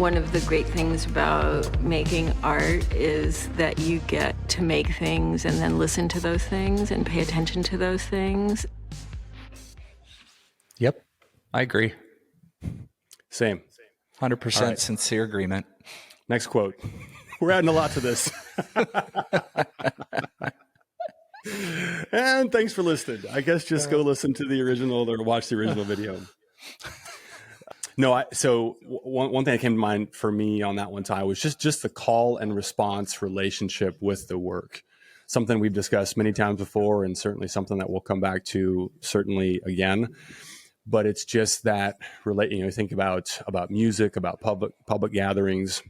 One of the great things about making art is that you get to make things and then listen to those things and pay attention to those things. Yep, I agree. Same. 100% right. Sincere agreement. Next quote. We're adding a lot to this. And thanks for listening. I guess just go listen to the original or watch the original video. No, so one thing that came to mind for me on that one, Ty, was just the call and response relationship with the work. Something we've discussed many times before, and certainly something that we'll come back to certainly again. But it's just that think about music, about public gatherings,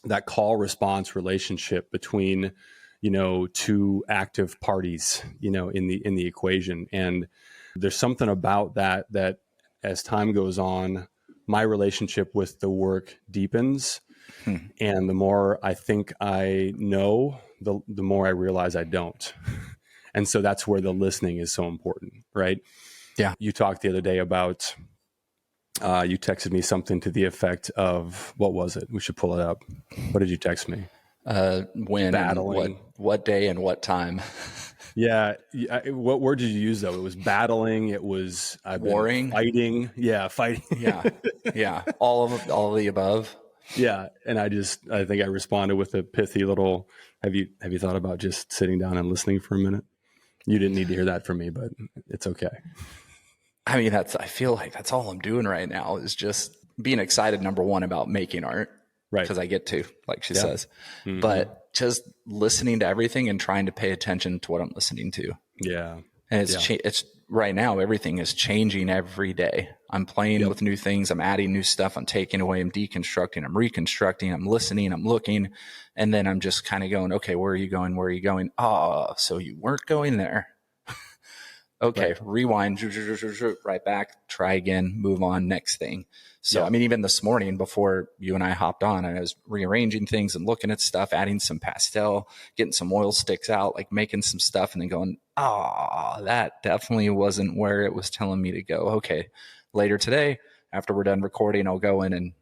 that call response relationship between, two active parties, in the equation. And there's something about that as time goes on, my relationship with the work deepens. And the more I think I know, the more I realize I don't. And so that's where the listening is so important, right? Yeah. You talked the other day about, you texted me something to the effect of, what was it? We should pull it up. What did you text me? When, battling. What day and what time? Yeah. What word did you use though? It was battling. It was warring, fighting. Yeah. Fighting. Yeah. All of the above. Yeah. And I think I responded with a pithy little, have you thought about just sitting down and listening for a minute? You didn't need to hear that from me, but it's okay. I mean, I feel like that's all I'm doing right now is just being excited, number one, about making art. Right. Because I get to, like she says, but just listening to everything and trying to pay attention to what I'm listening to. Yeah. And it's right now, everything is changing every day. I'm playing with new things. I'm adding new stuff. I'm taking away. I'm deconstructing. I'm reconstructing. I'm listening. I'm looking. And then I'm just kind of going, okay, where are you going? Where are you going? Oh, so you weren't going there. Okay. Right. Rewind, right back, try again, move on, next thing. So, I mean, even this morning before you and I hopped on, I was rearranging things and looking at stuff, adding some pastel, getting some oil sticks out, like making some stuff and then going, that definitely wasn't where it was telling me to go. Okay. Later today, after we're done recording, I'll go in and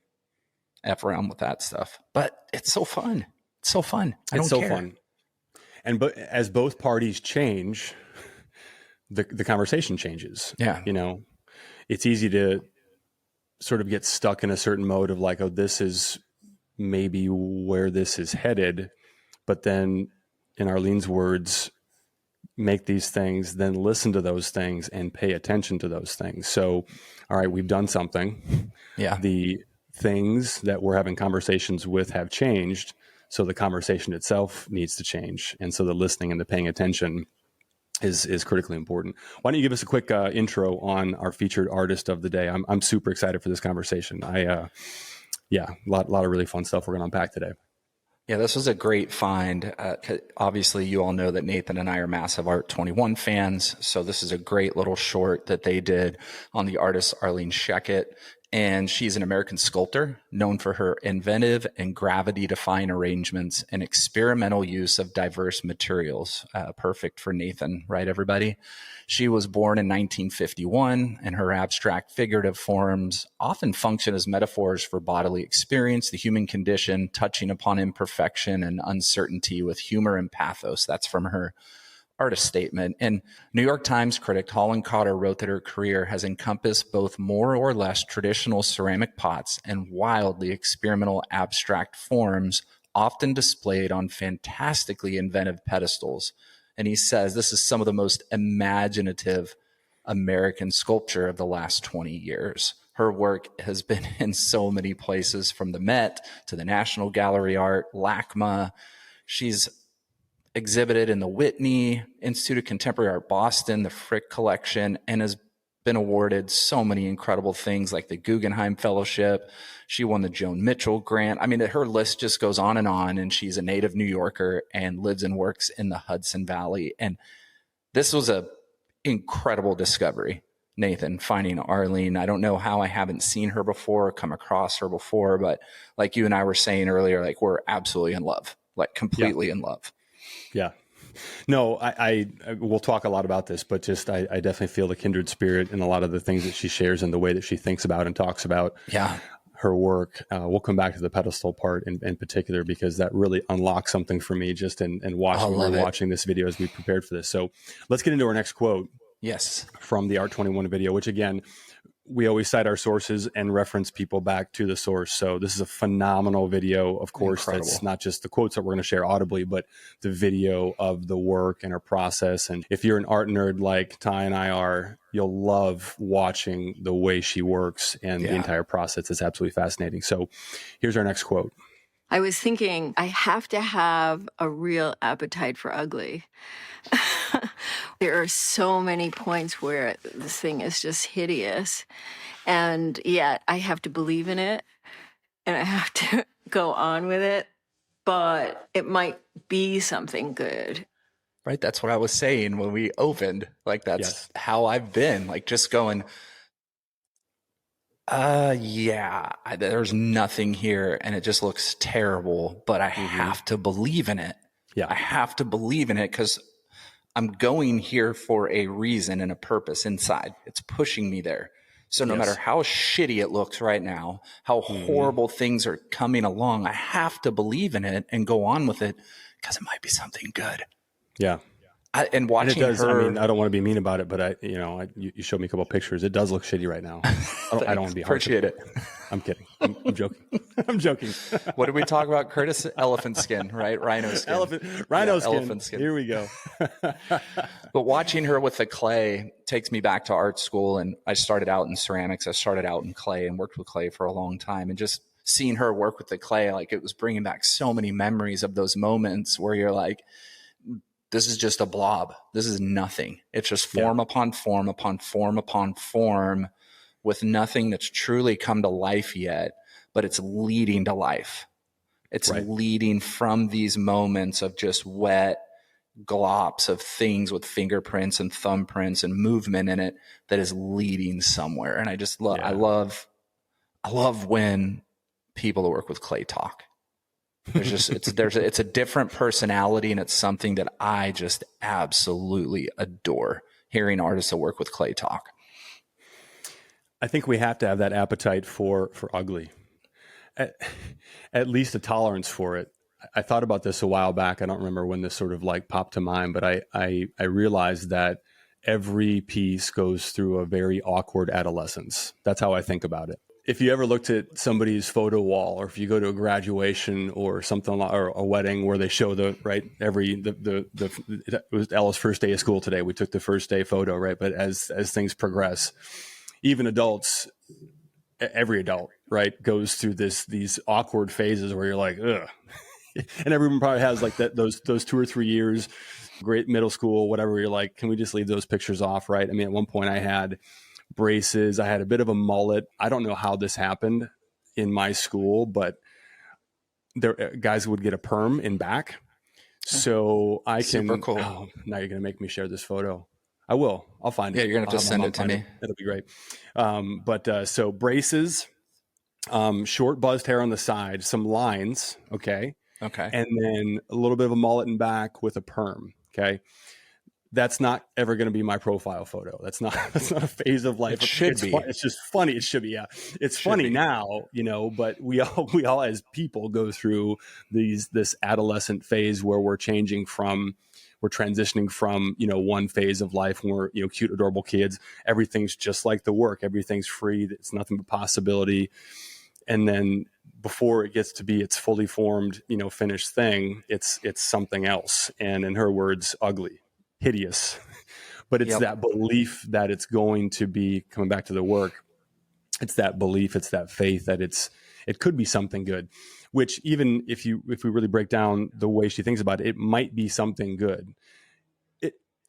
F around with that stuff. But it's so fun. It's so fun. It's so fun. And as both parties change, the conversation changes. Yeah. It's easy to sort of get stuck in a certain mode of like, oh, this is maybe where this is headed. But then in Arlene's words, make these things, then listen to those things and pay attention to those things. So, all right, we've done something. Yeah. The things that we're having conversations with have changed. So the conversation itself needs to change. And so the listening and the paying attention is critically important. Why don't you give us a quick intro on our featured artist of the day? I'm super excited for this conversation. A lot of really fun stuff we're going to unpack today. Yeah, this was a great find. Obviously, you all know that Nathan and I are massive Art 21 fans. So this is a great little short that they did on the artist Arlene Sheckett. And she's an American sculptor known for her inventive and gravity-defying arrangements and experimental use of diverse materials. Perfect for Nathan, right, everybody? She was born in 1951, and her abstract figurative forms often function as metaphors for bodily experience, the human condition, touching upon imperfection and uncertainty with humor and pathos. That's from her artist statement. And New York Times critic Holland Cotter wrote that her career has encompassed both more or less traditional ceramic pots and wildly experimental abstract forms, often displayed on fantastically inventive pedestals. And he says this is some of the most imaginative American sculpture of the last 20 years. Her work has been in so many places, from the Met to the National Gallery Art, LACMA. She's exhibited in the Whitney, Institute of Contemporary Art Boston, the Frick Collection, and has been awarded so many incredible things like the Guggenheim Fellowship. She won the Joan Mitchell Grant. I mean, her list just goes on, and she's a native New Yorker and lives and works in the Hudson Valley. And this was a incredible discovery, Nathan, finding Arlene. I don't know how I haven't seen her before or come across her before, but like you and I were saying earlier, like we're absolutely in love, like completely in love. Yeah. No, I we'll talk a lot about this, but just I definitely feel the kindred spirit in a lot of the things that she shares and the way that she thinks about and talks about her work. We'll come back to the pedestal part in particular, because that really unlocked something for me just in watching this video as we prepared for this. So let's get into our next quote. Yes. From the Art 21 video, which again, we always cite our sources and reference people back to the source. So this is a phenomenal video. Of course, Incredible. That's not just the quotes that we're going to share audibly, but the video of the work and her process. And if you're an art nerd like Ty and I are, you'll love watching the way she works and the entire process. It's absolutely fascinating. So here's our next quote. I was thinking, I have to have a real appetite for ugly. There are so many points where this thing is just hideous, and yet I have to believe in it, and I have to go on with it, but it might be something good. Right. That's what I was saying when we opened. Like, that's how I've been, like, just going, there's nothing here and it just looks terrible, but I have to believe in it. Yeah. I have to believe in it because I'm going here for a reason and a purpose inside. It's pushing me there. So no matter how shitty it looks right now, how horrible things are coming along, I have to believe in it and go on with it because it might be something good. Yeah. And watching it does, her, I mean, I don't want to be mean about it, but you showed me a couple of pictures. It does look shitty right now. I don't want to be harsh. Appreciate it. I'm kidding. I'm joking. I'm joking. What did we talk about? Curtis? Elephant skin, right? Rhino skin. Rhino skin. Elephant skin. Here we go. But watching her with the clay takes me back to art school. And I started out in ceramics. I started out in clay and worked with clay for a long time. And just seeing her work with the clay, like, it was bringing back so many memories of those moments where you're like, this is just a blob. This is nothing. It's just form upon form upon form upon form with nothing that's truly come to life yet, but it's leading to life. It's leading from these moments of just wet glops of things with fingerprints and thumbprints and movement in it that is leading somewhere. And I just love, I love when people that work with clay talk. There's just, it's a different personality, and it's something that I just absolutely adore, hearing artists that work with clay talk. I think we have to have that appetite for ugly, at least a tolerance for it. I thought about this a while back. I don't remember when this sort of like popped to mind, but I realized that every piece goes through a very awkward adolescence. That's how I think about it. If you ever looked at somebody's photo wall, or if you go to a graduation or something like, or a wedding where they show it was Ella's first day of school today. We took the first day photo, right? But as things progress, even adults, every adult, right, goes through these awkward phases where you're like, ugh. And everyone probably has like those 2 or 3 years, great middle school, whatever. You're like, can we just leave those pictures off, right? I mean, at one point I had braces. I had a bit of a mullet. I don't know how this happened in my school, but guys would get a perm in back. So I can. Super cool. Oh, now you're going to make me share this photo. I will. I'll find it. Yeah, you're going to have to send it to me. That'll be great. So braces, short buzzed hair on the side, some lines. Okay. And then a little bit of a mullet in back with a perm. Okay. That's not ever going to be my profile photo. That's not a phase of life. It should be. It's just funny. It should be. Yeah. It's funny now, but we all as people go through this adolescent phase where we're transitioning from, one phase of life when we're, cute, adorable kids. Everything's just like the work. Everything's free. It's nothing but possibility. And then before it gets to be its fully formed, finished thing, it's something else. And in her words, ugly. Hideous, but it's that belief that it's going to be, coming back to the work, it's that belief, it's that faith that it could be something good, which even if we really break down the way she thinks about it, it might be something good.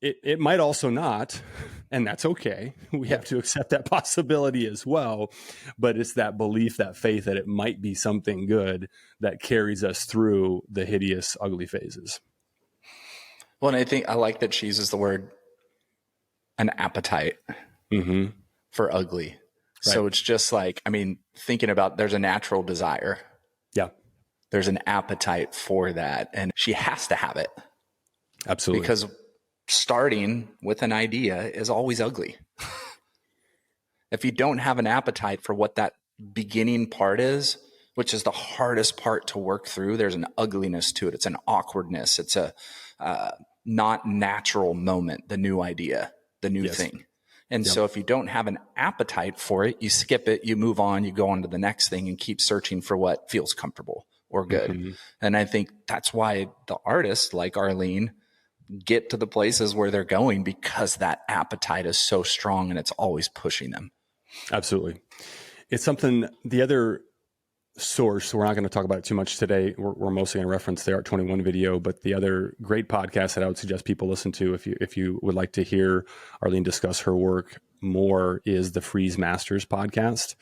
It might also not, and that's okay. We have to accept that possibility as well, but it's that belief, that faith that it might be something good that carries us through the hideous, ugly phases. Well, and I think I like that she uses the word an appetite for ugly. Right. So it's just like, thinking about, there's a natural desire. Yeah. There's an appetite for that. And she has to have it. Absolutely. Because starting with an idea is always ugly. If you don't have an appetite for what that beginning part is, which is the hardest part to work through, there's an ugliness to it. It's an awkwardness. It's a not natural moment, the new idea, the new thing. And so if you don't have an appetite for it, you skip it, you move on, you go on to the next thing and keep searching for what feels comfortable or good. Mm-hmm. And I think that's why the artists like Arlene get to the places where they're going, because that appetite is so strong and it's always pushing them. Absolutely. It's something, the other source, we're not going to talk about it too much today. We're mostly going to reference the Art 21 video, but the other great podcast that I would suggest people listen to if you would like to hear Arlene discuss her work more is the Freeze Masters podcast.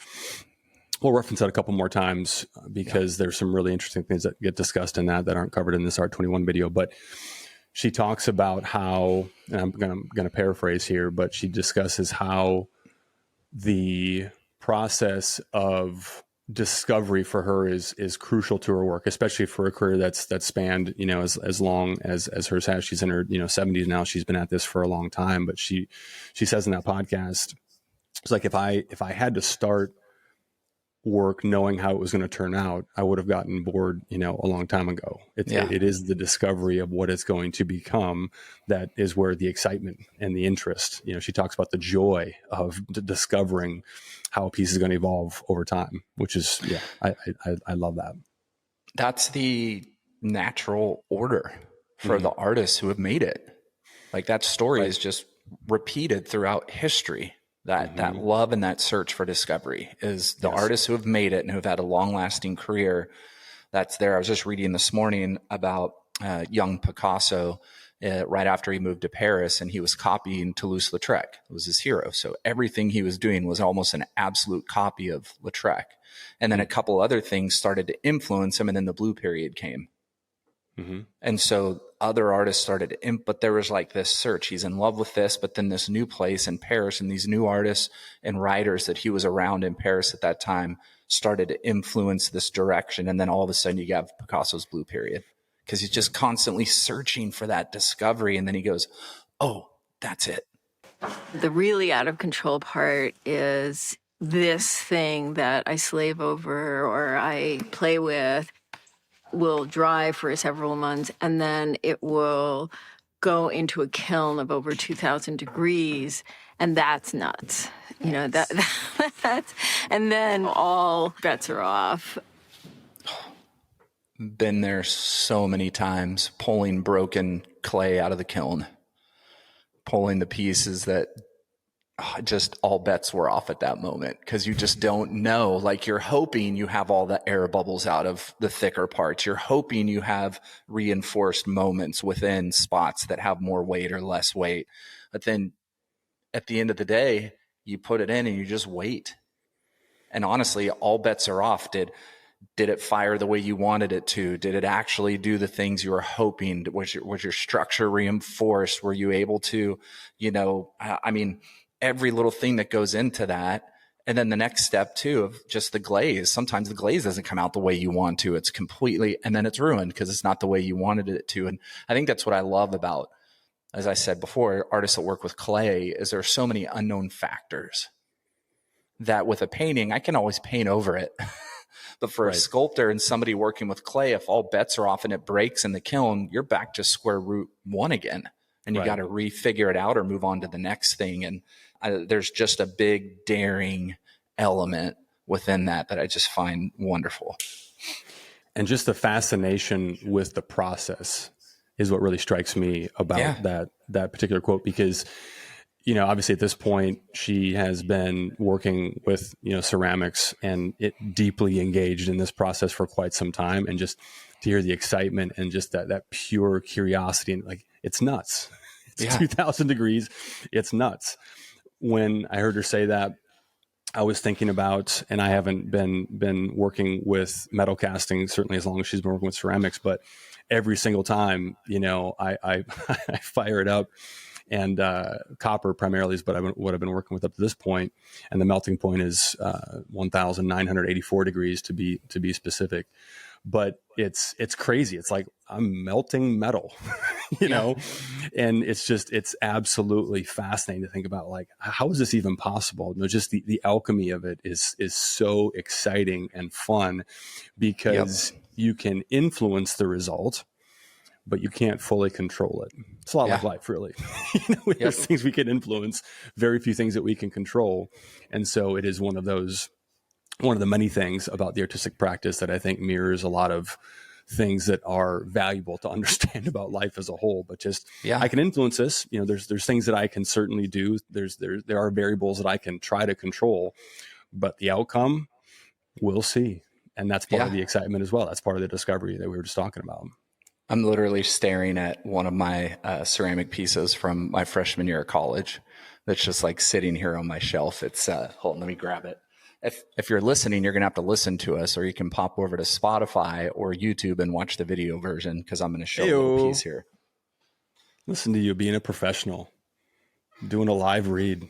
We'll reference that a couple more times because there's some really interesting things that get discussed in that aren't covered in this Art 21 video. But she talks about how, and I'm going to paraphrase here, but she discusses how the process of discovery for her is crucial to her work, especially for a career that's spanned, as long as hers has. She's in her 70s now. She's been at this for a long time. But she says in that podcast, it's like if I had to start work knowing how it was going to turn out, I would have gotten bored, a long time ago. It is the discovery of what it's going to become that is where the excitement and the interest, she talks about the joy of discovering how a piece is going to evolve over time, which is, I love that. That's the natural order for the artists who have made it. Like that story is just repeated throughout history. That love and that search for discovery is the artists who have made it and who have had a long-lasting career. That's there. I was just reading this morning about young Picasso right after he moved to Paris, and he was copying Toulouse-Lautrec. It was his hero. So everything he was doing was almost an absolute copy of Lautrec. And then a couple other things started to influence him, and then the blue period came. Mm-hmm. And so other artists started to but there was like this search. He's in love with this, but then this new place in Paris and these new artists and writers that he was around in Paris at that time started to influence this direction. And then all of a sudden you have Picasso's blue period, because he's just constantly searching for that discovery. And then he goes, oh, that's it. The really out of control part is this thing that I slave over or I play with will dry for several months, and then it will go into a kiln of over 2,000 degrees, and that's nuts. That's, and then all bets are off. Been there so many times, pulling broken clay out of the kiln, pulling the pieces that just all bets were off at that moment, because you just don't know. Like, you're hoping you have all the air bubbles out of the thicker parts. You're hoping you have reinforced moments within spots that have more weight or less weight. But then at the end of the day, you put it in and you just wait. And honestly, all bets are off. Did it fire the way you wanted it to? Did it actually do the things you were hoping? Was your structure reinforced? Were you able to, every little thing that goes into that. And then the next step too, of just the glaze. Sometimes the glaze doesn't come out the way you want to. It's completely, and then it's ruined because it's not the way you wanted it to. And I think that's what I love about, as I said before, artists that work with clay, is there are so many unknown factors that with a painting, I can always paint over it. But for a sculptor and somebody working with clay, if all bets are off and it breaks in the kiln, you're back to square root one again. And you got to refigure it out or move on to the next thing. And there's just a big daring element within that I just find wonderful. And just the fascination with the process is what really strikes me about that particular quote, because, obviously at this point she has been working with, ceramics and it deeply engaged in this process for quite some time. And just to hear the excitement and just that pure curiosity, and like, it's nuts. It's 2,000 degrees. It's nuts. When I heard her say that, I was thinking about, and I haven't been working with metal casting certainly as long as she's been working with ceramics, but every single time, I I fire it up, and copper primarily is what I've been working with up to this point, and the melting point is 1,984 degrees to be specific. But it's crazy. It's like I'm melting metal, you know, and it's absolutely fascinating to think about, like, how is this even possible? No, just the alchemy of it is so exciting and fun, because you can influence the result, but you can't fully control it. It's a lot like life, really. There's things we can influence, very few things that we can control. And so it is one of the many things about the artistic practice that I think mirrors a lot of things that are valuable to understand about life as a whole. But just, I can influence this. There's things that I can certainly do. There are variables that I can try to control, but the outcome, we'll see. And that's part of the excitement as well. That's part of the discovery that we were just talking about. I'm literally staring at one of my ceramic pieces from my freshman year of college that's just like sitting here on my shelf. It's hold on, let me grab it. If you're listening, you're going to have to listen to us, or you can pop over to Spotify or YouTube and watch the video version, because I'm going to show a little piece here. Listen to you being a professional, doing a live read.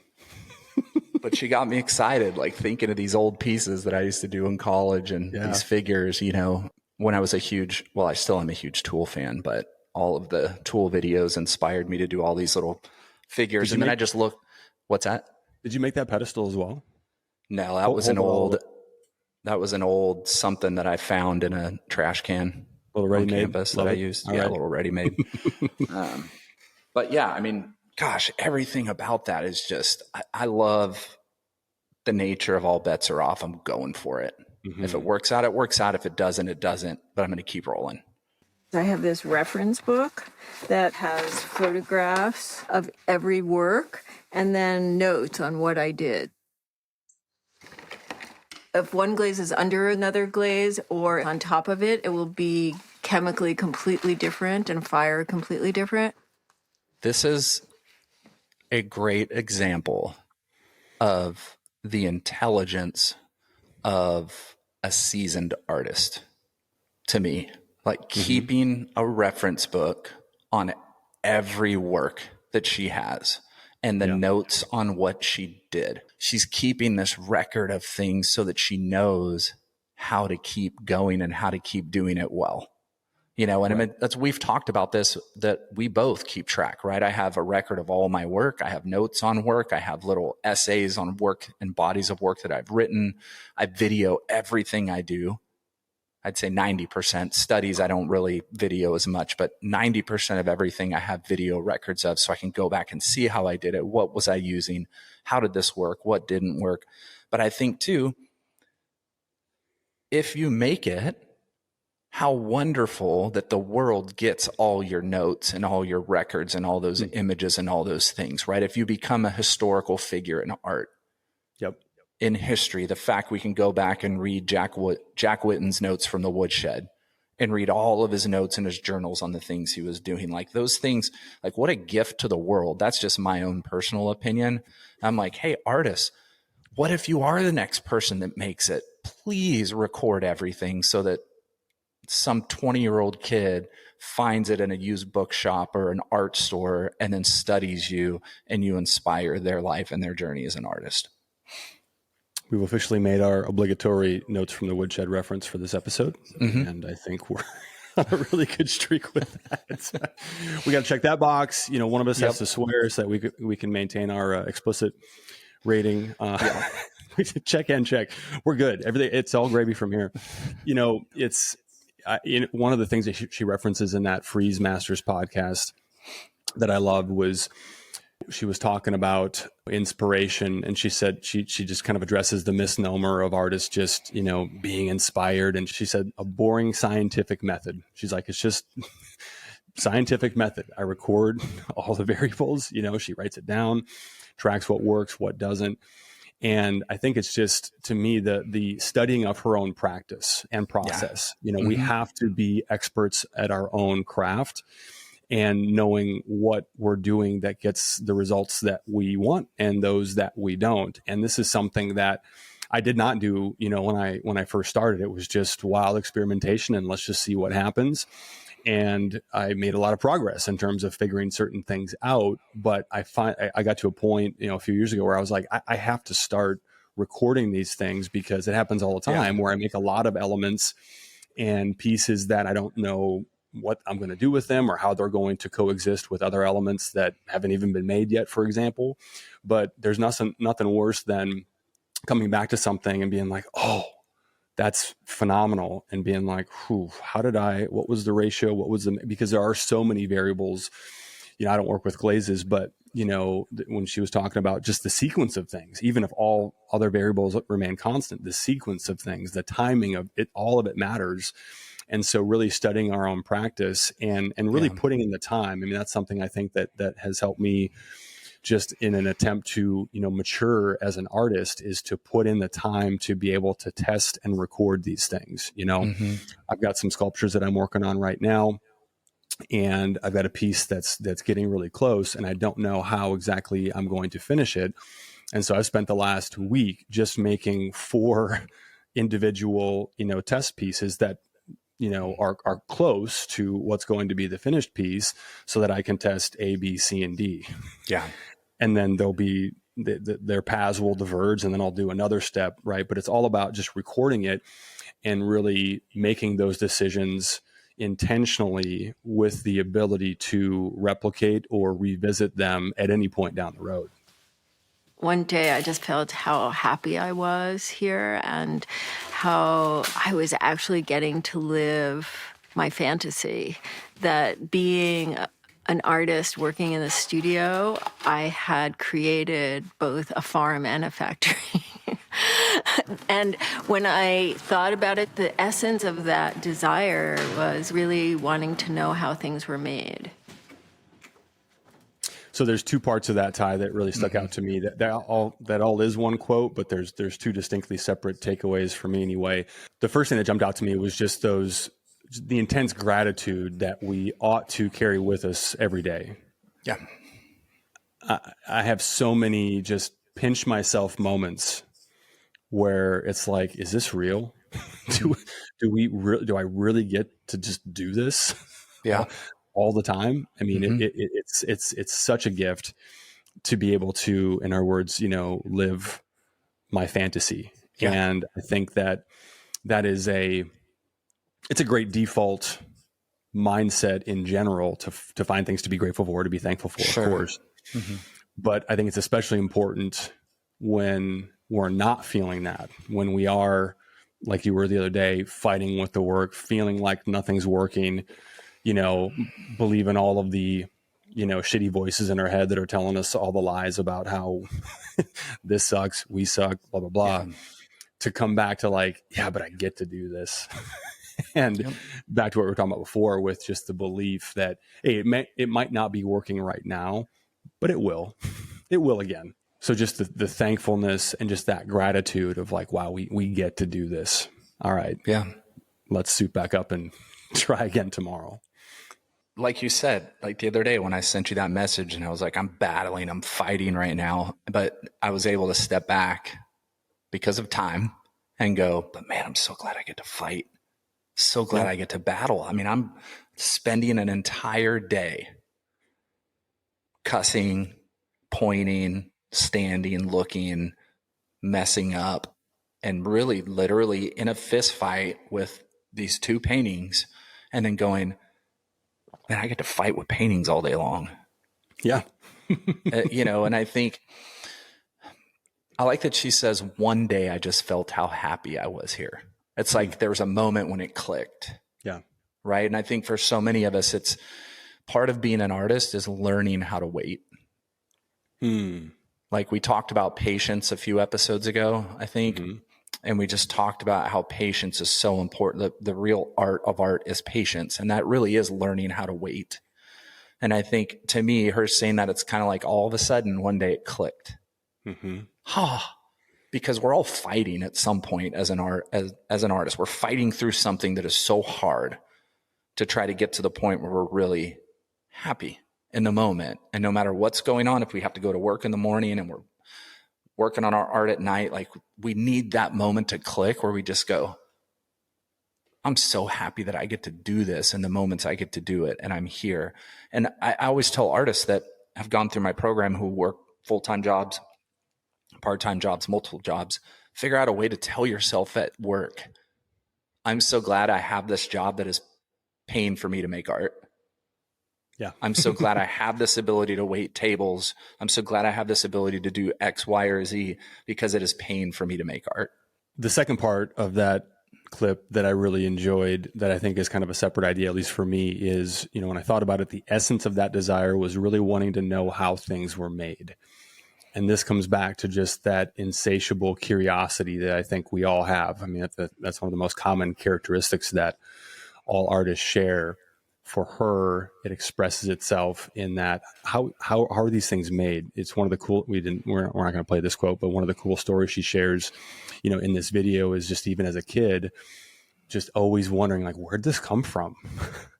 But she got me excited, like thinking of these old pieces that I used to do in college and these figures, when I was I still am a huge Tool fan, but all of the Tool videos inspired me to do all these little figures. And then I just looked, what's that? Did you make that pedestal as well? No, that was an old something that I found in a trash can little ready-made campus that I used. A little ready-made. But yeah, I mean, gosh, everything about that is just, I love the nature of all bets are off. I'm going for it. Mm-hmm. If it works out, it works out. If it doesn't, it doesn't. But I'm going to keep rolling. I have this reference book that has photographs of every work and then notes on what I did. If one glaze is under another glaze or on top of it, it will be chemically completely different and fire completely different. This is a great example of the intelligence of a seasoned artist to me. Like keeping a reference book on every work that she has and the notes on what she did. She's keeping this record of things so that she knows how to keep going and how to keep doing it well. And I mean, we've talked about this, that we both keep track, right? I have a record of all my work. I have notes on work. I have little essays on work and bodies of work that I've written. I video everything I do. I'd say 90%. Studies, I don't really video as much, but 90% of everything I have video records of, so I can go back and see how I did it. What was I using? How did this work? What didn't work? But I think too, if you make it, how wonderful that the world gets all your notes and all your records and all those images and all those things, right? If you become a historical figure in art, in history, the fact we can go back and read Jack Whitten's notes from the woodshed and read all of his notes and his journals on the things he was doing, like those things, like what a gift to the world. That's just my own personal opinion. I'm like, hey, artists, what if you are the next person that makes it? Please record everything so that some 20-year-old kid finds it in a used bookshop or an art store and then studies you, and you inspire their life and their journey as an artist. We've officially made our obligatory notes from the woodshed reference for this episode. And I think we're on a really good streak with that. We got to check that box. One of us has to swear so that we can maintain our explicit rating. Check and check. We're good. Everything. It's all gravy from here. It's one of the things that she references in that Freeze Masters podcast that I loved was she was talking about inspiration, and she said she just kind of addresses the misnomer of artists just being inspired, and she said a boring scientific method. She's like, it's just scientific method. I record all the variables, she writes it down, tracks what works, what doesn't. And I think it's just, to me, the studying of her own practice and process. We have to be experts at our own craft and knowing what we're doing that gets the results that we want and those that we don't. And this is something that I did not do, when I first started. It was just wild experimentation and let's just see what happens. And I made a lot of progress in terms of figuring certain things out. But I got to a point, a few years ago where I was like, I have to start recording these things, because it happens all the time where I make a lot of elements and pieces that I don't know what I'm going to do with them or how they're going to coexist with other elements that haven't even been made yet, for example. But there's nothing worse than coming back to something and being like, oh, that's phenomenal. And being like, what was the ratio? Because there are so many variables. I don't work with glazes, but when she was talking about just the sequence of things, even if all other variables remain constant, the sequence of things, the timing of it, all of it matters. And so really studying our own practice and really putting in the time. I mean, that's something I think that has helped me just in an attempt to, mature as an artist, is to put in the time to be able to test and record these things. I've got some sculptures that I'm working on right now, and I've got a piece that's getting really close, and I don't know how exactly I'm going to finish it. And so I've spent the last week just making 4 individual, test pieces that, are close to what's going to be the finished piece, so that I can test A, B, C, and D. Yeah. And then there'll be their paths will diverge, and then I'll do another step. Right. But it's all about just recording it and really making those decisions intentionally with the ability to replicate or revisit them at any point down the road. One day I just felt how happy I was here and how I was actually getting to live my fantasy, that being an artist working in the studio, I had created both a farm and a factory. And when I thought about it, the essence of that desire was really wanting to know how things were made. So there's 2 parts of that, Ty, that really stuck out to me. That all is one quote, but there's 2 distinctly separate takeaways for me anyway. The first thing that jumped out to me was just the intense gratitude that we ought to carry with us every day. Yeah. I have so many just pinch myself moments where it's like, is this real? do I really get to just do this? Yeah. all the time? I mean, it's such a gift to be able to, in our words, live my fantasy. Yeah. And I think that is it's a great default mindset in general to find things to be grateful for, to be thankful for, Sure. of course. But I think it's especially important when we're not feeling that, when we are, like you were the other day, fighting with the work, feeling like nothing's working, believing all of the, shitty voices in our head that are telling us all the lies about how this sucks, we suck, blah, blah, blah, to come back to like, yeah, but I get to do this. And back to what we were talking about before, with just the belief that, hey, it might not be working right now, but it will again. So just the thankfulness and just that gratitude of like, wow, we get to do this. All right. Yeah. Let's suit back up and try again tomorrow. Like you said, like the other day when I sent you that message and I was like, I'm fighting right now, but I was able to step back because of time and go, but man, I'm so glad I get to fight. So glad I get to battle. I mean, I'm spending an entire day cussing, pointing, standing, looking, messing up, and really literally in a fist fight with these 2 paintings, and then going, man, I get to fight with paintings all day long. Yeah. And I think I like that she says, one day I just felt how happy I was here. It's like there was a moment when it clicked. Yeah. Right. And I think for so many of us, it's part of being an artist is learning how to wait. Like we talked about patience a few episodes ago, I think. And we just talked about how patience is so important. The real art of art is patience. And that really is learning how to wait. And I think to me, her saying that, it's kind of like all of a sudden one day it clicked. Because we're all fighting at some point as an artist. We're fighting through something that is so hard to try to get to the point where we're really happy in the moment. And no matter what's going on, if we have to go to work in the morning and we're working on our art at night, like we need that moment to click where we just go, I'm so happy that I get to do this and the moments I get to do it and I'm here. And I always tell artists that have gone through my program who work full-time jobs, part-time jobs, multiple jobs, figure out a way to tell yourself at work, I'm so glad I have this job that is pain for me to make art. Yeah. I'm so glad I have this ability to wait tables. I'm so glad I have this ability to do X, Y, or Z, because it is pain for me to make art. The second part of that clip that I really enjoyed, that I think is kind of a separate idea, at least for me, is, when I thought about it, the essence of that desire was really wanting to know how things were made. And this comes back to just that insatiable curiosity that I think we all have. I mean, that's one of the most common characteristics that all artists share. For her, it expresses itself in that how are these things made? It's one of the cool. We're not going to play this quote, but one of the cool stories she shares, in this video, is just even as a kid, just always wondering, like, where'd this come from?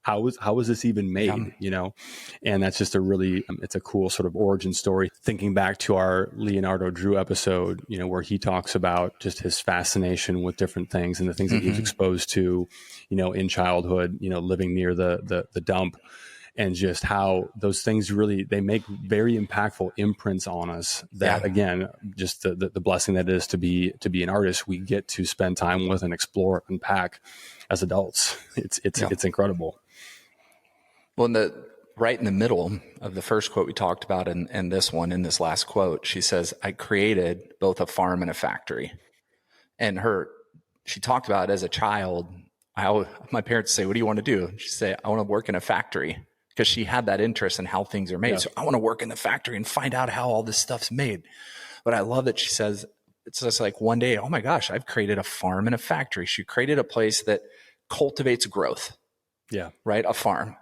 How was this even made? And that's just it's a cool sort of origin story. Thinking back to our Leonardo Drew episode, where he talks about just his fascination with different things and the things that he was exposed to, in childhood, living near the dump, and just how those things really, they make very impactful imprints on us that, again, just the blessing that it is to be an artist, we get to spend time with and explore, unpack as adults. It's incredible. Well, right in the middle of the first quote we talked about and this one, in this last quote, she says, I created both a farm and a factory. And she talked about it as a child. My parents say, what do you want to do? She'd say, I want to work in a factory, because she had that interest in how things are made. Yeah. So I want to work in the factory and find out how all this stuff's made. But I love that she says, it's just like one day, oh my gosh, I've created a farm and a factory. She created a place that cultivates growth. Yeah. Right? A farm.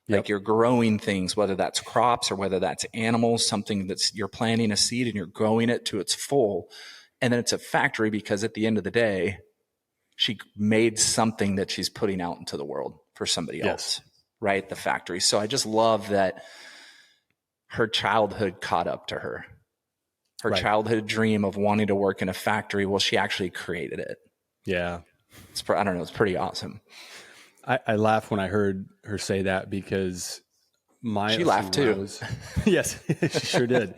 Yep. Like you're growing things, whether that's crops or whether that's animals, something you're planting a seed and you're growing it to its full. And then it's a factory, because at the end of the day, she made something that she's putting out into the world for somebody else, right? The factory. So I just love that her childhood caught up to her. Her childhood dream of wanting to work in a factory, well, she actually created it. Yeah. I don't know. It's pretty awesome. I laughed when I heard her say that, because she laughed too. Yes, she sure did.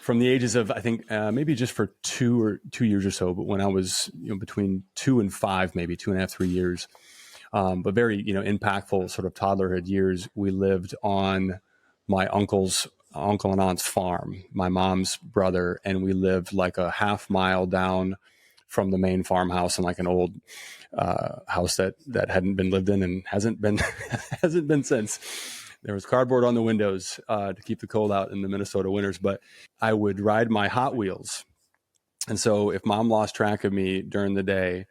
From the ages of, I think, maybe just for 2 years or so, but when I was between 2 and 5, maybe 2.5, 3 years, but very impactful sort of toddlerhood years, we lived on my uncle and aunt's farm, my mom's brother, and we lived like a half mile down from the main farmhouse, in like an old house that hadn't been lived in and hasn't been since. There was cardboard on the windows to keep the cold out in the Minnesota winters, but I would ride my Hot Wheels. And so if mom lost track of me during the day,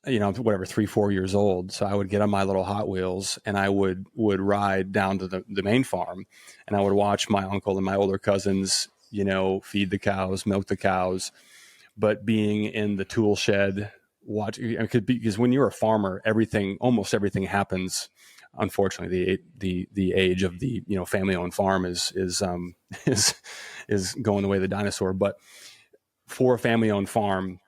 3-4 years old, so I would get on my little Hot Wheels and I would ride down to the main farm, and I would watch my uncle and my older cousins, feed the cows, milk the cows. But being in the tool shed, because when you're a farmer, almost everything happens. Unfortunately, the age of the family owned farm is going the way of the dinosaur. But for a family owned farm,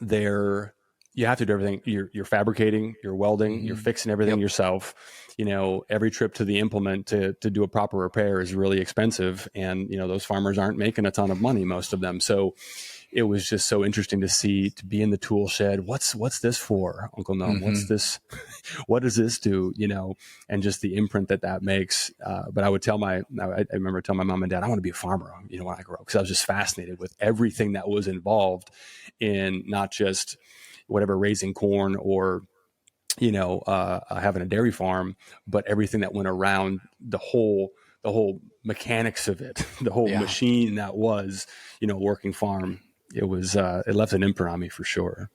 you have to do everything. You're fabricating, you're welding, you're fixing everything yourself. Every trip to the implement to do a proper repair is really expensive, and those farmers aren't making a ton of money, most of them. So it was just so interesting to be in the tool shed. What's this for, Uncle Noam? What's this? What does this do? And just the imprint that makes. But I remember telling my mom and dad, I want to be a farmer, when I grow up, because I was just fascinated with everything that was involved in not just whatever raising corn or having a dairy farm, but everything that went around the whole mechanics of it, the whole machine that was working farm. It left an imprint on me for sure.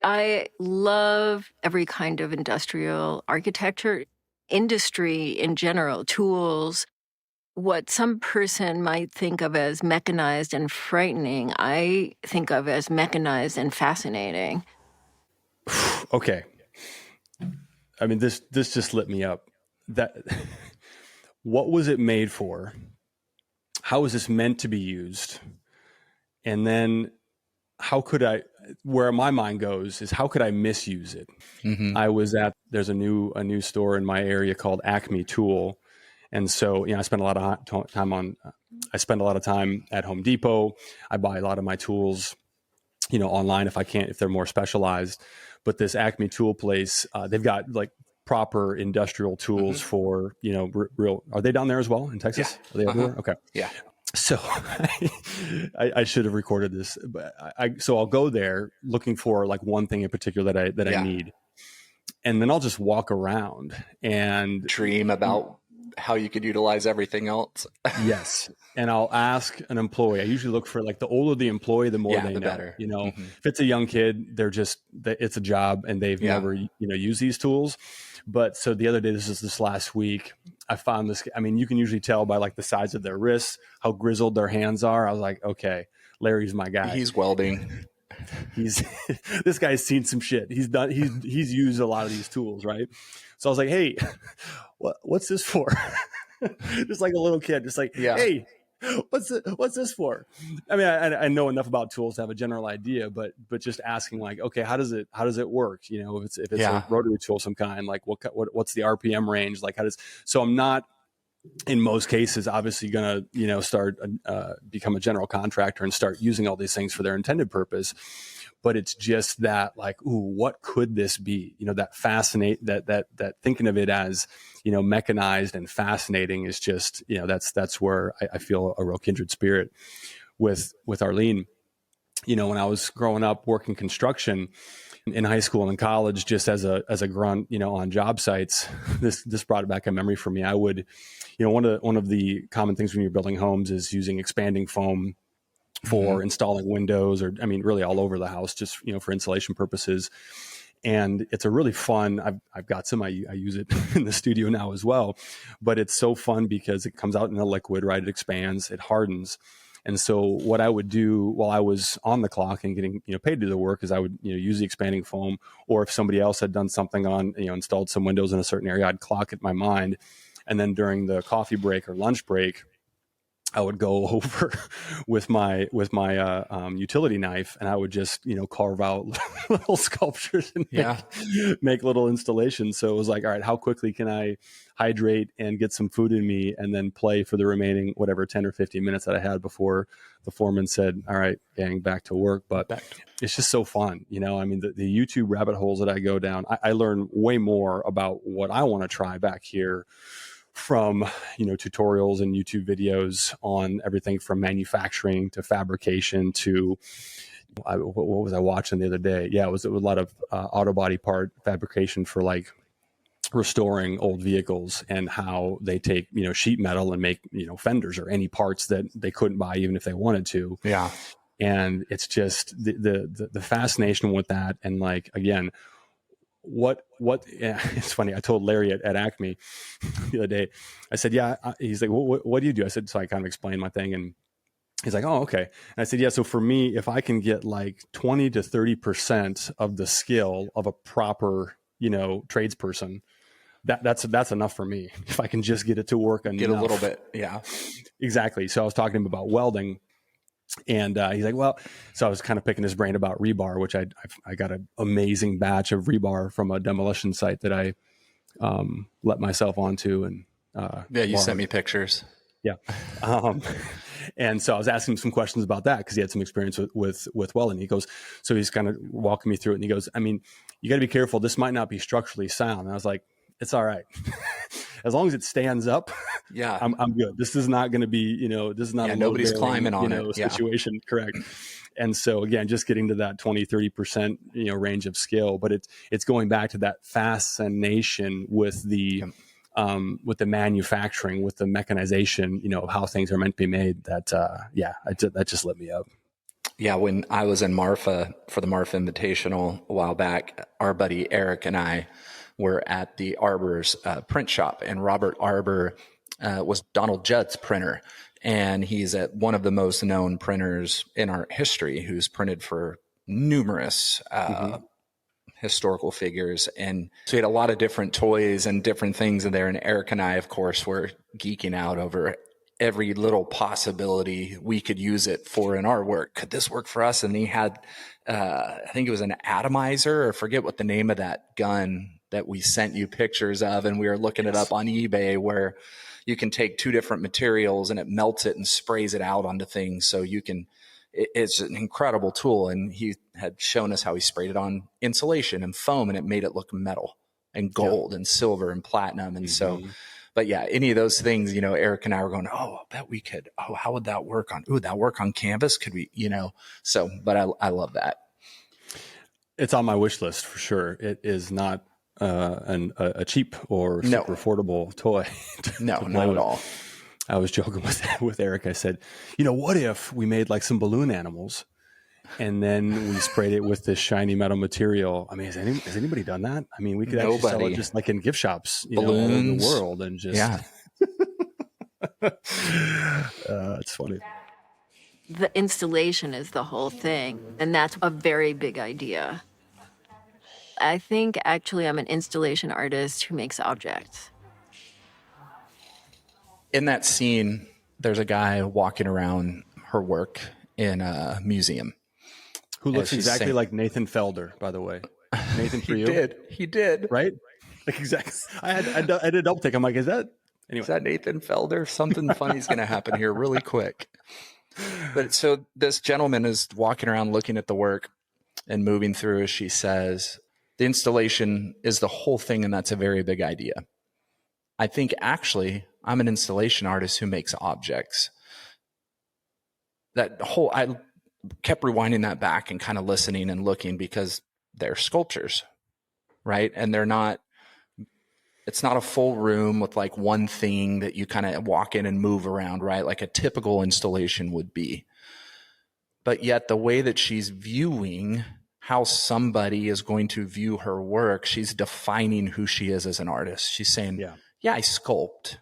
I love every kind of industrial architecture, industry in general, tools. What some person might think of as mechanized and frightening, I think of as mechanized and fascinating. Okay. I mean, this just lit me up. What was it made for? How was this meant to be used? And then where my mind goes is, how could I misuse it? I was there's a new store in my area called Acme Tool. And so, I spend a lot of time at Home Depot. I buy a lot of my tools, online if they're more specialized. But this Acme Tool place, they've got like proper industrial tools for, real, are they down there as well in Texas? Are they everywhere? Okay. Yeah. So I should have recorded this, but so I'll go there looking for like one thing in particular that I need. And then I'll just walk around and dream about how you could utilize everything else. Yes. And I'll ask an employee. I usually look for like the older the employee, the more they know. Better. If it's a young kid, it's a job and they've never, used these tools. But so the other day, this last week, I found this. I mean, you can usually tell by like the size of their wrists, how grizzled their hands are. I was like, okay, Larry's my guy. He's welding. This guy's seen some shit. He's used a lot of these tools, right? So I was like, hey, what's this for? Just like a little kid, just like, hey, what's this for? I mean, I know enough about tools to have a general idea, but just asking like, okay, how does it work? If it's a rotary tool of some kind, like what's the RPM range? Like so I'm not, in most cases, obviously going to, start, become a general contractor and start using all these things for their intended purpose. But it's just that like, ooh, what could this be? That fascinate that thinking of it as, mechanized and fascinating is just, that's where I feel a real kindred spirit with Arlene. When I was growing up working construction in high school and in college, just as a grunt, on job sites, this brought back a memory for me. I would, one of the common things when you're building homes is using expanding foam for installing windows, or I mean, really all over the house, just for insulation purposes. And it's a really fun. I've got some. I use it in the studio now as well, but it's so fun because it comes out in a liquid, right? It expands, it hardens. And so what I would do while I was on the clock and getting, paid to do the work is I would, use the expanding foam, or if somebody else had done something on, installed some windows in a certain area, I'd clock it in my mind. And then during the coffee break or lunch break, I would go over with my utility knife, and I would just, carve out little sculptures and make little installations. So it was like, all right, how quickly can I hydrate and get some food in me and then play for the remaining, whatever, 10 or 15 minutes that I had before the foreman said, all right, gang, back to work. But it's just so fun. I mean, the YouTube rabbit holes that I go down, I learn way more about what I want to try back here from, tutorials and YouTube videos on everything from manufacturing to fabrication to, what was I watching the other day? Yeah, it was a lot of auto body part fabrication for like restoring old vehicles, and how they take, sheet metal and make, fenders or any parts that they couldn't buy even if they wanted to. Yeah. And it's just the fascination with that. And like, again, it's funny. I told Larry at Acme the other day, I said, he's like, what do you do? I said, so I kind of explained my thing, and he's like, oh, okay. And I said, yeah. So for me, if I can get like 20 to 30% of the skill of a proper, tradesperson, that's enough for me. If I can just get it to work enough. Get a little bit. Yeah, exactly. So I was talking to him about welding. And he's like, well, so I was kind of picking his brain about rebar, which I got an amazing batch of rebar from a demolition site that I let myself onto. And you sent me pictures. Yeah. And so I was asking him some questions about that because he had some experience with welding. He goes, so he's kind of walking me through it. And he goes, I mean, you got to be careful. This might not be structurally sound. And I was like, it's all right. As long as it stands up, I'm good. This is not going to be, this is not a nobody's climbing on it situation. Correct. And so again, just getting to that 20, 30%, range of skill, but it's going back to that fascination with the manufacturing, with the mechanization, of how things are meant to be made. That just lit me up. Yeah. When I was in Marfa for the Marfa Invitational a while back, our buddy Eric and I were at the Arbor's print shop, and Robert Arbor was Donald Judd's printer. And he's at one of the most known printers in art history, who's printed for numerous historical figures. And so he had a lot of different toys and different things in there. And Eric and I, of course, were geeking out over every little possibility we could use it for in our work. Could this work for us? And he had, I think it was an atomizer, or forget what the name of that gun that we sent you pictures of. And we were looking it up on eBay, where you can take two different materials and it melts it and sprays it out onto things. So you can, it's an incredible tool. And he had shown us how he sprayed it on insulation and foam, and it made it look metal. and gold and silver and platinum. And so, but yeah, any of those things, Eric and I were going, oh, I bet we could, how would that work would that work on canvas? Could we, so, but I love that. It's on my wish list for sure. It is not a cheap or super affordable toy. No, not at all. I was joking with Eric. I said, what if we made like some balloon animals and then we sprayed it with this shiny metal material? I mean, has anybody done that? I mean, we could actually sell it just like in gift shops, all over the world, and just, it's funny. The installation is the whole thing, and that's a very big idea. I think actually I'm an installation artist who makes objects. In that scene, there's a guy walking around her work in a museum. Who looks exactly like Nathan Felder, by the way. Nathan, for you? He did. Right? Like, exactly. I did a double take. I'm like, is that Nathan Felder? Something funny is going to happen here really quick. But so this gentleman is walking around looking at the work and moving through, as she says, the installation is the whole thing, and that's a very big idea. I think actually I'm an installation artist who makes objects. I kept rewinding that back and kind of listening and looking, because they're sculptures, right? And it's not a full room with like one thing that you kind of walk in and move around, right? Like a typical installation would be. But yet the way that she's viewing how somebody is going to view her work, she's defining who she is as an artist. She's saying, yeah, I sculpt.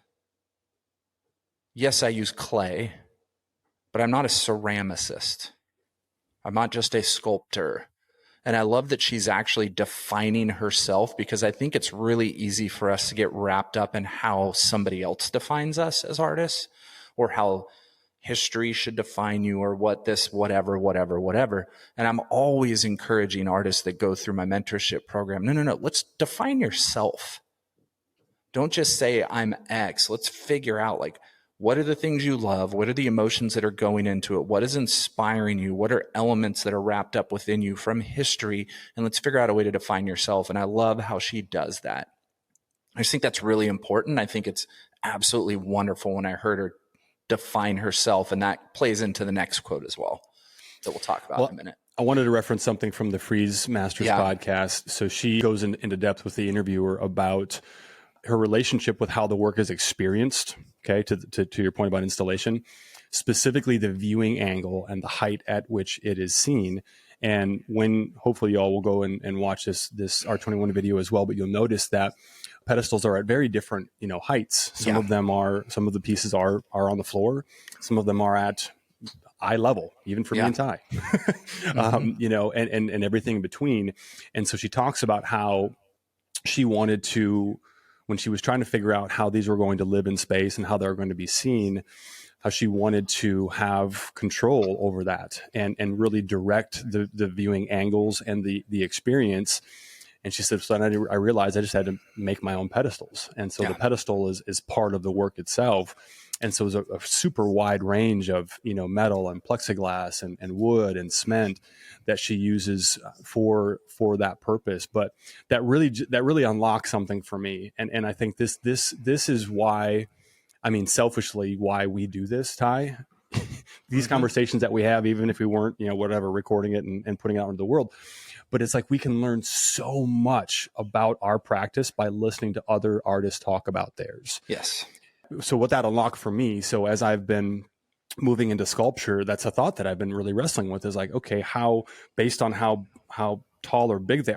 Yes, I use clay, but I'm not a ceramicist. I'm not just a sculptor. And I love that she's actually defining herself, because I think it's really easy for us to get wrapped up in how somebody else defines us as artists, or how history should define you, or whatever. And I'm always encouraging artists that go through my mentorship program, no, let's define yourself. Don't just say I'm X. Let's figure out, like, what are the things you love? What are the emotions that are going into it? What is inspiring you? What are elements that are wrapped up within you from history? And let's figure out a way to define yourself. And I love how she does that. I just think that's really important. I think it's absolutely wonderful when I heard her define herself. And that plays into the next quote as well that we'll talk about in a minute. I wanted to reference something from the Freeze Masters podcast. So she goes into depth with the interviewer about her relationship with how the work is experienced. Okay, to your point about installation, specifically the viewing angle and the height at which it is seen. And when hopefully y'all will go and watch this R21 video as well, but you'll notice that pedestals are at very different heights. Some of the pieces are on the floor. Some of them are at eye level, even for me and Ty. And everything in between. And so she talks about how she wanted to, when she was trying to figure out how these were going to live in space and how they were going to be seen, how she wanted to have control over that and really direct the viewing angles and the experience. And she said, so then I realized I just had to make my own pedestals. And so the pedestal is part of the work itself. And so it was a super wide range of, metal and plexiglass and wood and cement that she uses for that purpose. But that really unlocks something for me. And I think this is why, selfishly, why we do this, Ty. These conversations that we have, even if we weren't, recording it and putting it out into the world. But it's like we can learn so much about our practice by listening to other artists talk about theirs. Yes. So what that unlocked for me, so as I've been moving into sculpture, that's a thought that I've been really wrestling with, is like, okay, how, based on how tall or big they,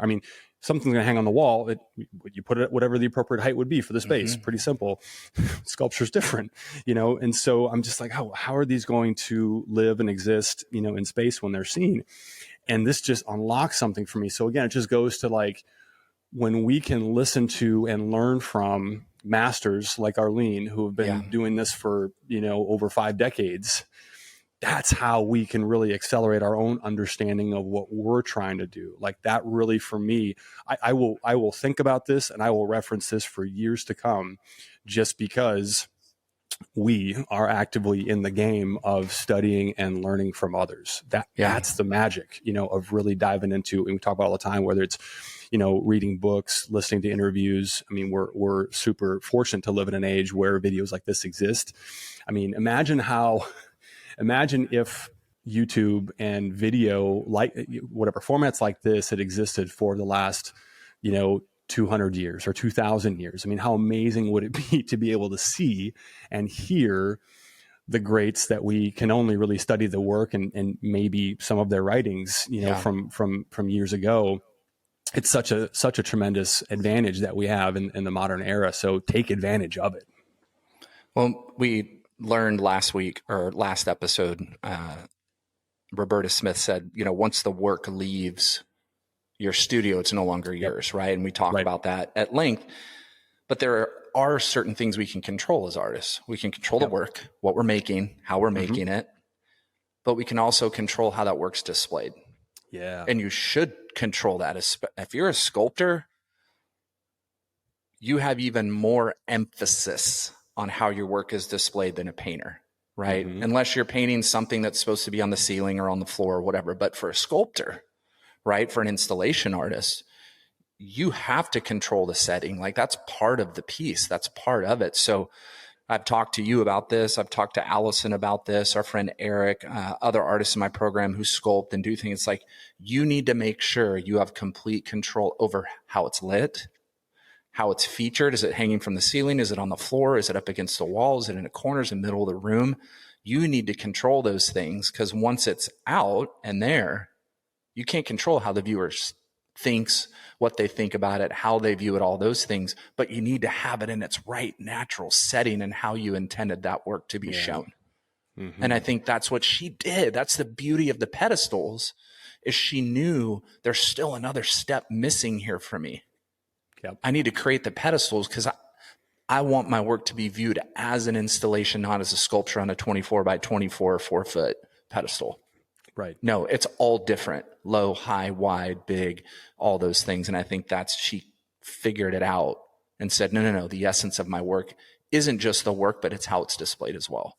something's going to hang on the wall. You put it at whatever the appropriate height would be for the space. Pretty simple. Sculpture's different, and so I'm just like, how are these going to live and exist, in space when they're seen? And this just unlocks something for me. So again, it just goes to like, when we can listen to and learn from masters like Arlene, who have been doing this for, over 5 decades, that's how we can really accelerate our own understanding of what we're trying to do. Like that really, for me, I will think about this and I will reference this for years to come, just because we are actively in the game of studying and learning from others. That's the magic, of really diving into, and we talk about all the time, whether it's, reading books, listening to interviews. I mean, we're super fortunate to live in an age where videos like this exist. I mean, imagine if YouTube and video, like whatever formats like this, had existed for the last, 200 years or 2000 years. I mean, how amazing would it be to be able to see and hear the greats that we can only really study the work and maybe some of their writings, from years ago. It's such a tremendous advantage that we have in the modern era. So take advantage of it. Well, we learned last episode, Roberta Smith said, once the work leaves your studio, it's no longer yours, right? And we talk about that at length. But there are certain things we can control as artists. We can control the work, what we're making, how we're making it, but we can also control how that work's displayed. Yeah. And you should control that. If you're a sculptor, you have even more emphasis on how your work is displayed than a painter, right? Unless you're painting something that's supposed to be on the ceiling or on the floor or whatever. But for a sculptor, right, for an installation artist, you have to control the setting. Like, that's part of the piece. That's part of it. So I've talked to you about this. I've talked to Allison about this, our friend Eric, other artists in my program who sculpt and do things. It's like, you need to make sure you have complete control over how it's lit, how it's featured. Is it hanging from the ceiling? Is it on the floor? Is it up against the wall? Is it in the corners, in the middle of the room? You need to control those things, because once it's out and there, you can't control how the viewer thinks, what they think about it, how they view it, all those things. But you need to have it in its right natural setting and how you intended that work to be shown. And I think that's what she did. That's the beauty of the pedestals, is she knew there's still another step missing here for me. I need to create the pedestals because I want my work to be viewed as an installation, not as a sculpture on a 24 by 24 4-foot pedestal. Right. No, it's all different. Low, high, wide, big, all those things. And I think she figured it out and said, no. The essence of my work isn't just the work, but it's how it's displayed as well.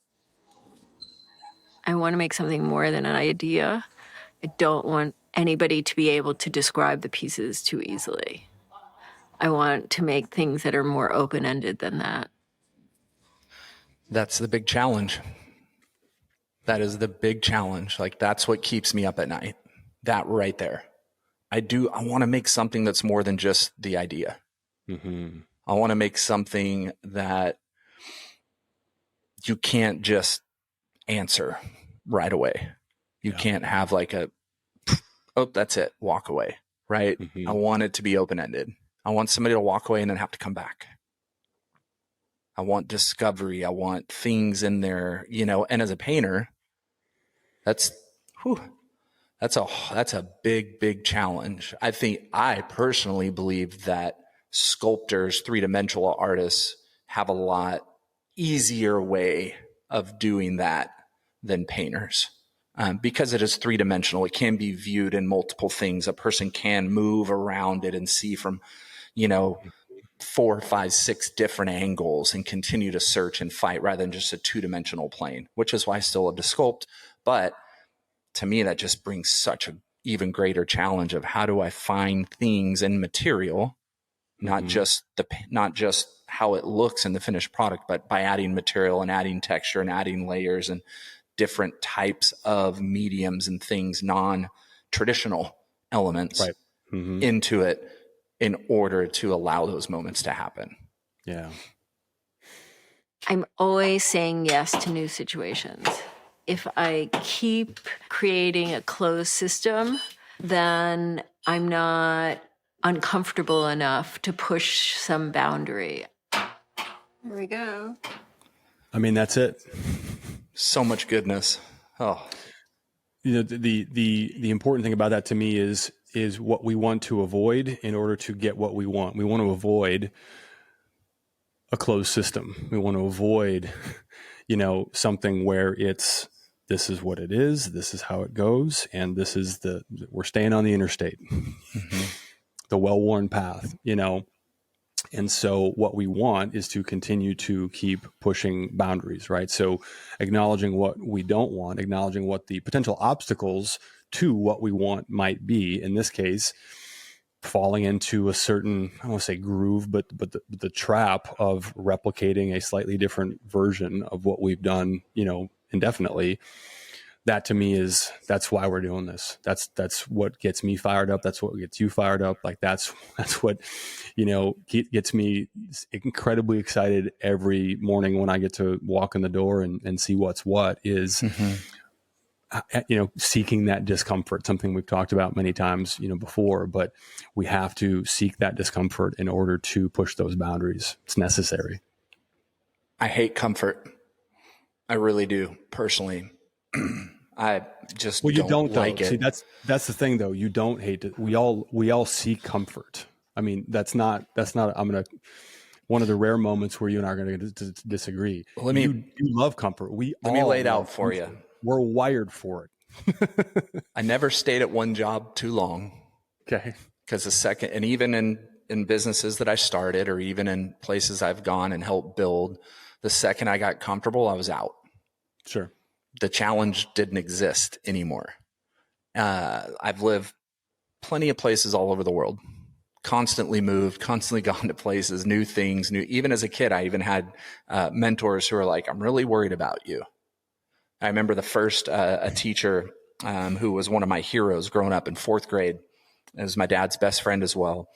I want to make something more than an idea. I don't want anybody to be able to describe the pieces too easily. I want to make things that are more open-ended than that. That's the big challenge. That is the big challenge. Like, that's what keeps me up at night. That right there. I want to make something that's more than just the idea. I want to make something that you can't just answer right away. You can't have like that's it, walk away, right? I want it to be open-ended. I want somebody to walk away and then have to come back. I want discovery. I want things in there, and as a painter, that's a big, big challenge. I personally believe that sculptors, three-dimensional artists, have a lot easier way of doing that than painters. Because it is three-dimensional, it can be viewed in multiple things. A person can move around it and see from, 4, 5, 6 different angles and continue to search and fight rather than just a two-dimensional plane, which is why I still love to sculpt. But to me, that just brings such an even greater challenge of how do I find things in material, not just how it looks in the finished product, but by adding material and adding texture and adding layers and different types of mediums and things, non-traditional elements into it in order to allow those moments to happen. Yeah. I'm always saying yes to new situations. If I keep creating a closed system, then I'm not uncomfortable enough to push some boundary. Here we go. I mean, that's it. So much goodness. Oh, the important thing about that to me is what we want to avoid in order to get what we want. We want to avoid a closed system. We want to avoid, something where this is what it is, this is how it goes, and we're staying on the interstate, the well-worn path, And so what we want is to continue to keep pushing boundaries, right? So acknowledging what we don't want, acknowledging what the potential obstacles to what we want might be. In this case, falling into a certain, I don't want to say groove, but the trap of replicating a slightly different version of what we've done, indefinitely. That to me that's why we're doing this. That's what gets me fired up. That's what gets you fired up. Like that's what, gets me incredibly excited every morning when I get to walk in the door and see what's what is, seeking that discomfort, something we've talked about many times, before, but we have to seek that discomfort in order to push those boundaries. It's necessary. I hate comfort. I really do, personally. I just you don't like though. it. See, that's the thing though. You don't hate it. We all seek comfort. I mean, that's not, one of the rare moments where you and I are going to disagree. You love comfort. Let me lay it out for you. We're wired for it. I never stayed at one job too long. Okay. Because and even in businesses that I started, or even in places I've gone and helped build, the second I got comfortable, I was out. Sure. The challenge didn't exist anymore. I've lived plenty of places all over the world, constantly moved, constantly gone to places, new things, even as a kid, I even had mentors who were like, I'm really worried about you. I remember the first, a teacher who was one of my heroes growing up in fourth grade. It was my dad's best friend as well.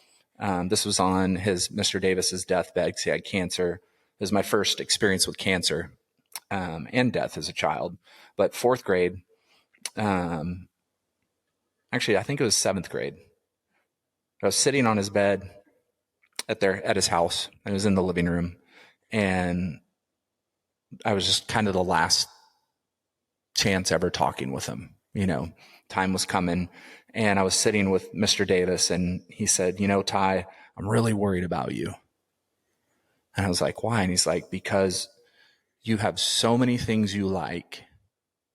This was on Mr. Davis's deathbed because he had cancer. It was my first experience with cancer and death as a child. But fourth grade, actually, I think it was seventh grade. I was sitting on his bed at his house. I was in the living room, and I was just kind of the last chance ever talking with him. Time was coming, and I was sitting with Mr. Davis, and he said, Ty, I'm really worried about you. And I was like, why? And he's like, because you have so many things you like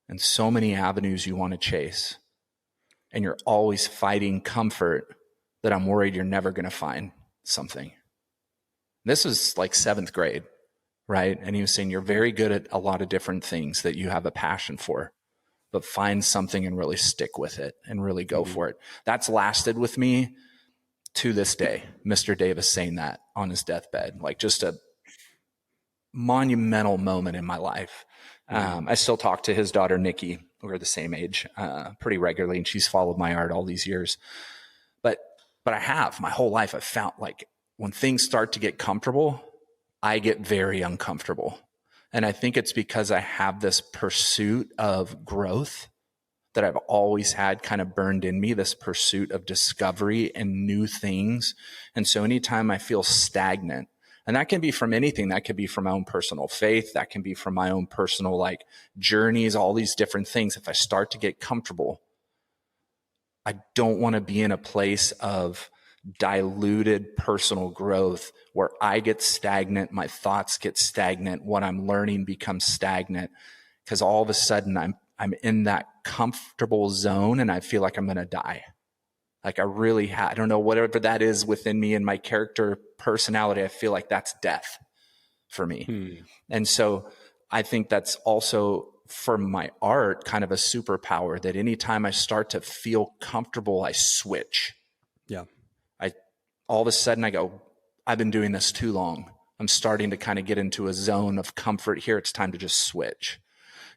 and so many avenues you want to chase, and you're always fighting comfort, that I'm worried you're never going to find something. This was like seventh grade, right? And he was saying, you're very good at a lot of different things that you have a passion for, but find something and really stick with it and really go for it. That's lasted with me to this day. Mr. Davis saying that on his deathbed, like just a monumental moment in my life. I still talk to his daughter, Nikki. We're the same age, pretty regularly. And she's followed my art all these years. But I have my whole life. I've found like when things start to get comfortable, I get very uncomfortable. And I think it's because I have this pursuit of growth that I've always had kind of burned in me, this pursuit of discovery and new things. And so anytime I feel stagnant, and that can be from anything, that could be from my own personal faith, that can be from my own personal like journeys, all these different things. If I start to get comfortable, I don't want to be in a place of diluted personal growth where I get stagnant, my thoughts get stagnant, what I'm learning becomes stagnant, because all of a sudden I'm in that comfortable zone and I feel like I'm going to die. Like I don't know, whatever that is within me and my character personality, I feel like that's death for me. And so I think that's also for my art kind of a superpower, that anytime I start to feel comfortable, I switch. Yeah. All of a sudden I go, I've been doing this too long. I'm starting to kind of get into a zone of comfort here. It's time to just switch,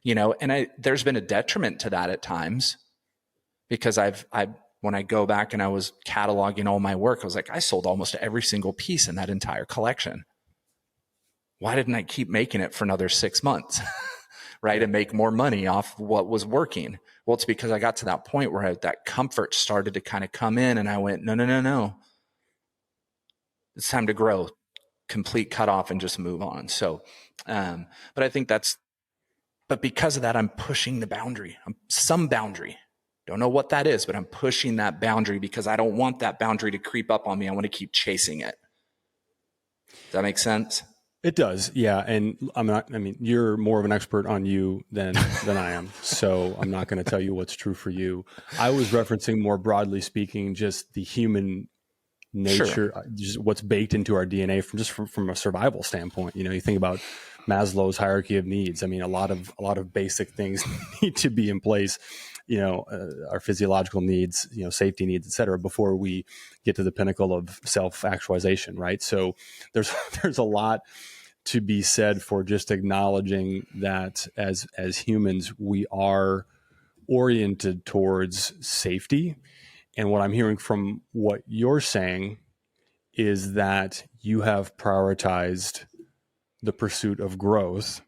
and there's been a detriment to that at times, because when I go back and I was cataloging all my work, I was like, I sold almost every single piece in that entire collection. Why didn't I keep making it for another 6 months? Right? And make more money off what was working. Well, it's because I got to that point where that comfort started to kind of come in, and I went, no. It's time to grow, complete cut off, and just move on. So, but I think but because of that, I'm pushing the boundary. Some boundary. Don't know what that is, but I'm pushing that boundary because I don't want that boundary to creep up on me. I want to keep chasing it. Does that make sense? It does. Yeah. And you're more of an expert on you than I am. So I'm not going to tell you what's true for you. I was referencing, more broadly speaking, just the human nature, just what's baked into our DNA from a survival standpoint. You know, you think about Maslow's hierarchy of needs. I mean, a lot of basic things need to be in place, you know, our physiological needs, you know, safety needs, et cetera, before we get to the pinnacle of self-actualization, right? So there's a lot to be said for just acknowledging that as humans, we are oriented towards safety. And what I'm hearing from what you're saying is that you have prioritized the pursuit of growth.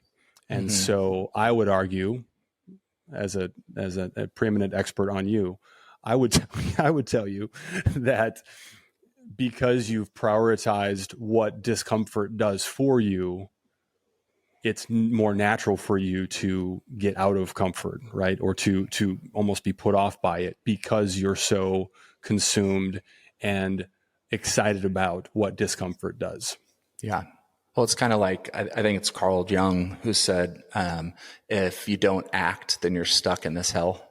And so I would argue, as a preeminent expert on you, I would tell you that because you've prioritized what discomfort does for you, it's more natural for you to get out of comfort, right? Or to almost be put off by it because you're so consumed and excited about what discomfort does. Yeah. Well, it's kind of like, I think it's Carl Jung who said, if you don't act, then you're stuck in this hell.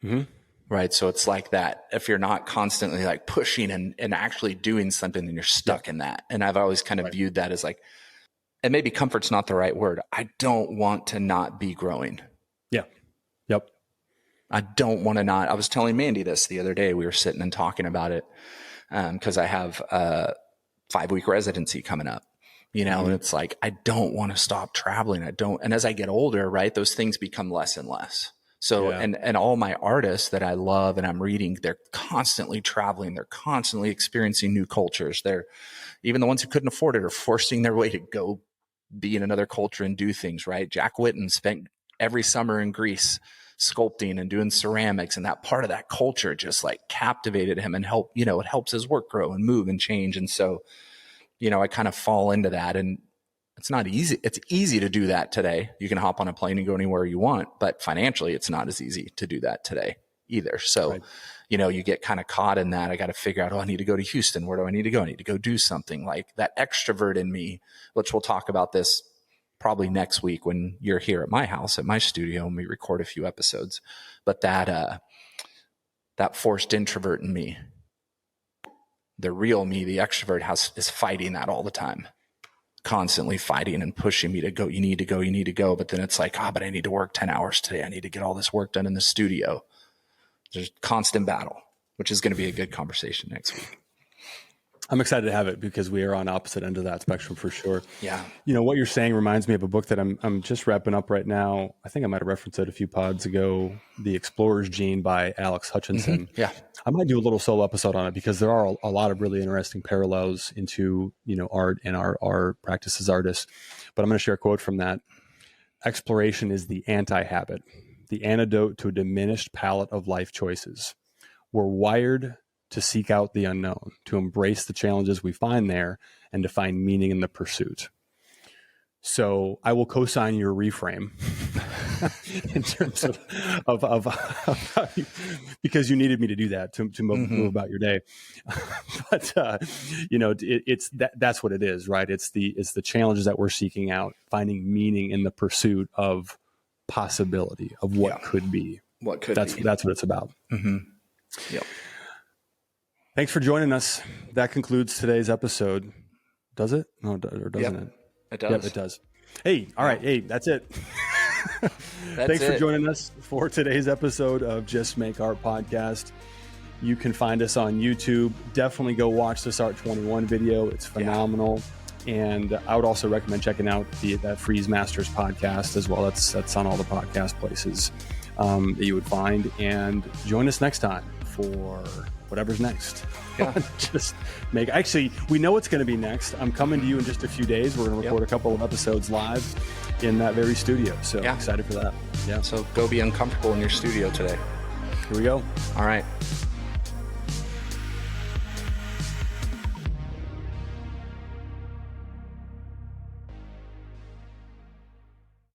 Mm-hmm. Right. So it's like that. If you're not constantly like pushing and actually doing something, then you're stuck in that. And I've always kind of viewed that as like, and maybe comfort's not the right word. I don't want to not be growing. Yeah. Yep. I don't want to not. I was telling Mandy this the other day. We were sitting and talking about it because I have a 5-week residency coming up, you know, and it's like, I don't want to stop traveling. And as I get older, right, those things become less and less. So, and all my artists that I love and I'm reading, they're constantly traveling. They're constantly experiencing new cultures. They're even the ones who couldn't afford it are forcing their way to go be in another culture and do things, right? Jack Whitten spent every summer in Greece sculpting and doing ceramics, and that part of that culture just like captivated him and helped, you know, it helps his work grow and move and change. And so, you know, I kind of fall into that, and it's not easy. It's easy to do that today. You can hop on a plane and go anywhere you want, but financially it's not as easy to do that today either. So, you know, you get kind of caught in that. I got to figure out, oh, I need to go to Houston. Where do I need to go? I need to go do something. Like that extrovert in me, which we'll talk about this probably next week when you're here at my house, at my studio, and we record a few episodes. But that forced introvert in me, the real me, the extrovert is fighting that all the time, constantly fighting and pushing me to go. You need to go, you need to go. But then it's like, but I need to work 10 hours today. I need to get all this work done in the studio. There's constant battle, which is going to be a good conversation next week. I'm excited to have it because we are on opposite end of that spectrum for sure. Yeah. You know, what you're saying reminds me of a book that I'm just wrapping up right now. I think I might have referenced it a few pods ago, The Explorer's Gene by Alex Hutchinson. Yeah. I might do a little solo episode on it because there are a lot of really interesting parallels into, you know, art and our practice as artists. But I'm going to share a quote from that. Exploration is the anti-habit, the antidote to a diminished palette of life choices. We're wired to seek out the unknown, to embrace the challenges we find there, and to find meaning in the pursuit. So I will co-sign your reframe in terms of how because you needed me to do that to move about your day. But you know, that's what it is, right? It's the challenges that we're seeking out, finding meaning in the pursuit of possibility of what could be. What could that's be. That's what it's about. Mm-hmm. Yep. Thanks for joining us. That concludes today's episode. Does it? No, or doesn't it? It does. Yep, it does. Hey, all right. Hey, that's it. Thanks for joining us for today's episode of Just Make Art podcast. You can find us on YouTube. Definitely go watch this Art 21 video. It's phenomenal. Yeah. And I would also recommend checking out that Freeze Masters podcast as well. That's on all the podcast places that you would find. And join us next time for whatever's next. Yeah. Actually, we know what's going to be next. I'm coming to you in just a few days. We're going to record a couple of episodes live in that very studio. So excited for that. Yeah. So go be uncomfortable in your studio today. Here we go. All right.